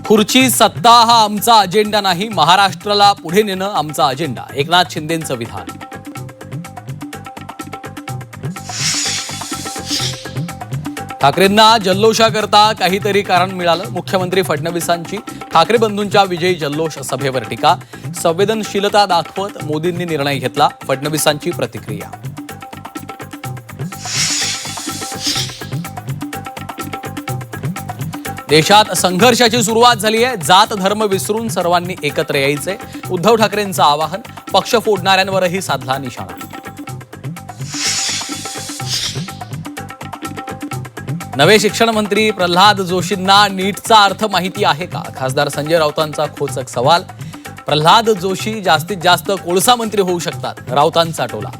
खुर्ची सत्ता हा आमचा अजेंडा नाही, महाराष्ट्राला पुढे नेणं आमचा अजेंडा. एकनाथ शिंदेंचं विधान. ठाकरेंना जल्लोषाकरता काहीतरी कारण मिळालं. मुख्यमंत्री फडणवीसांची ठाकरे बंधूंच्या विजयी जल्लोष सभेवर टीका. संवेदनशीलता दाखवत मोदींनी निर्णय घेतला. फडणवीसांची प्रतिक्रिया. देशात संघर्षाची सुरुवात झाली आहे. जात धर्म विसरून सर्वांनी एकत्र यायचे. उद्धव ठाकरेंचं आवाहन. पक्ष फोडणाऱ्यांवरही साधला निशाणा. नवे शिक्षण मंत्री प्रल्हाद जोशींना नीटचा अर्थ माहिती आहे का? खासदार संजय राऊतांचा खोचक सवाल. प्रल्हाद जोशी जास्तीत जास्त कोळसा मंत्री होऊ शकतात, राऊतांचा टोला.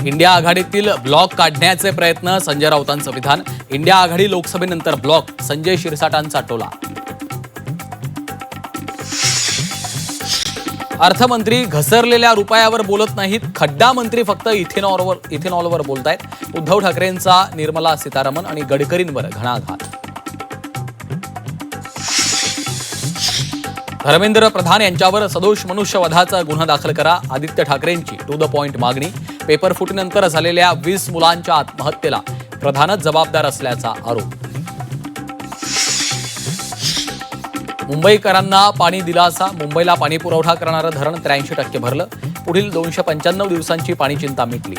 इंडिया आघाडीतील ब्लॉक काढण्याचे प्रयत्न. संजय राऊतांचं विधान. इंडिया आघाडी लोकसभेनंतर ब्लॉक. संजय शिरसाटांचा टोला. अर्थमंत्री घसरलेल्या रुपयावर बोलत नाहीत. खड्डा मंत्री फक्त इथेनॉलवर बोलतायत. उद्धव ठाकरेंचा निर्मला सीतारामन आणि गडकरींवर घणाघात. धर्मेंद्र प्रधान यांच्यावर सदोष मनुष्यवधाचा गुन्हा दाखल करा. आदित्य ठाकरेंची टू द पॉइंट मागणी. पेपर फुटीनंतर झालेल्या 20 मुलांच्या आत्महत्येला प्रधानच जबाबदार असल्याचा आरोप. मुंबईकरांना पाणी दिलासा. मुंबईला पाणी पुरवठा करणारं धरण 83% भरलं. पुढील 295 दिवसांची पाणी चिंता मिटली.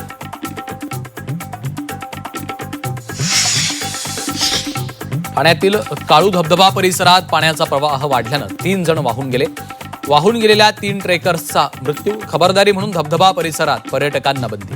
ठाण्यातील काळू धबधबा परिसरात पाण्याचा प्रवाह वाढल्यानं 3 जण वाहून गेले. वाहून गेलेल्या 3 ट्रेकर्सचा मृत्यू. खबरदारी म्हणून धबधबा परिसरात पर्यटकांना बंदी.